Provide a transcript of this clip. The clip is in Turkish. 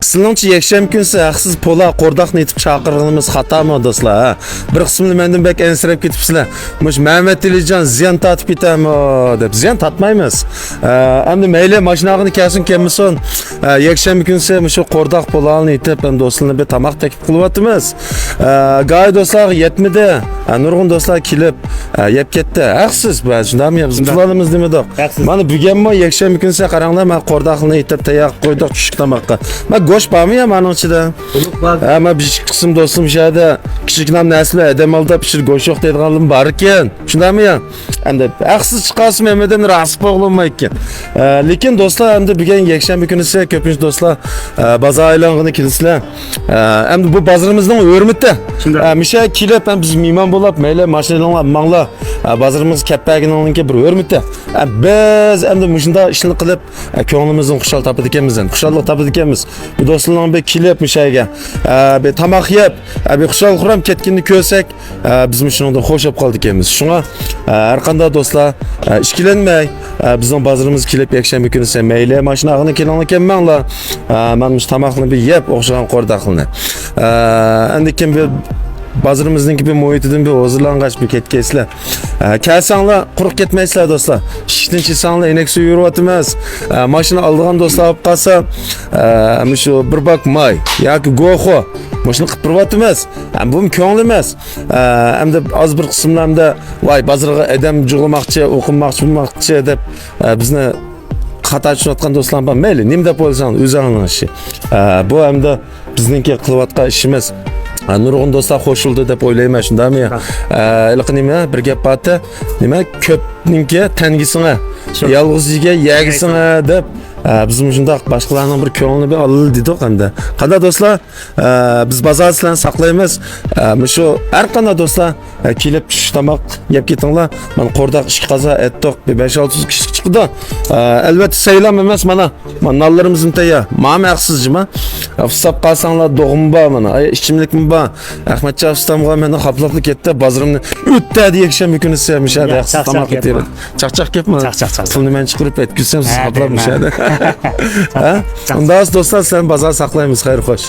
Sizlarcha yakshanba kunsi haqsiz pola qo'rdoqni etib chaqirganimiz xatomi do'stlar? Ha? Bir qismini mendan bek ensirab ketibsizlar. Mush Mehmet Tilijon ziyon tatib ketami deb. Ziyon tatmaymiz. Endi mayli mashinani kelsin kelmasin. Yakshanba kunsi shu qo'rdoq polani etib ham do'stlarni bir tamoq taklif qilyapmiz. G'oy do'stlar yetmidi. Nurg'un do'stlar kelib yeb ketdi. Haqsiz bu. Shundami biz pulimiz demedik. Mana bugunmi yakshanba kunsi qaranglar men qo'rdoqni etib tayyor qo'ydik tushlik tamoqqa. Go'sht bormi ya mana ichida? Ama bir qism do'stim ishada kichiknam nasli edemalda pishir go'sht yo'q deydiganlar bor ekan. Shundami ya? Endi haqsiz chiqasim emedan rasib bo'lmay ekan. Lekin do'stlar endi bugun yakshanba kunisi ko'pincha do'stlar bozor aylanig'ini kelisizlar. Endi bu bozorimizning o'rmiti. Misha kelib ham biz mehmon bo'lib, mayli mashinalar manglar bozorimiz kapagininki bir o'rmiti. Biz endi shunda ishni qilib ko'nglimizni xushal topadi ekanmiz, xushallik topadi ekanmiz. Bu do'stlarning bir kelib mishaga bir tamoq yeb, bir xushal quram ketganini ko'rsak, biz shundan xo'shab qoldik ekanmiz. Shunga har qanday do'stlar ishkilanmay, bizning bozorimiz kelib yakshanba kunisi mayli mashinani kelan ekanmanlar. Men mush tamoqni bir yeb o'xshagan qo'rdoqni. Endi kim bir bazırımızdaki bir muhitinden bir hazırlangaç bir ketkeysizler. Kelsanglar quruq ketmaysizlar do'stlar. Ishdan chiqsanglar enek suv yurib mashina oldigan do'stlar olib qolsa, shu bir bak may yoki go'xo mashina qilib turyapmiz. Bu ko'ngil emas. Hamda az bir qismlarda voy bozorga adam jug'lamoqchi, o'qimoqchi deb bizni xato tushayotgan do'stlar bor. Mayli, nima deb o'ylasang o'zingning ishi. Bu hamda bizningki qilayotgan ishimiz. Nurg'un do'stlar qo'shildi deb o'ylayman, shundami? Nima bir gap borda, nima ko'pninki tangisini, yolg'izga yagisini deb bizim shunday boshqalarning bir ko'nglini bir oldi dedik endi. Qanday do'stlar, biz bozorchilarni saqlaymiz. Shu har qanday do'stlar kelib tush tamoq yeb ketinglar. Men qo'rdoq ish qaza etdik, 5-6 kishi chiqdi. Albatta saylam emas mana. Nonlarimizni tayyor. Ma'mi haqsizmi? Afsab qalsanglar doğum bor mana. Ichimlikmi bor. Ahmadjon ustamga meni xaplaqli ketdi. Bozorimni o'tdi yakshanba kuni sevmishadi. Haqsiz tamoq yetirdi. Chaqchaq ketma. Pulni men chiqarib aytgizsam siz xaplab mishadi. Undan do'stlar, sen bozor saqlaymiz. Xayr xo'sh.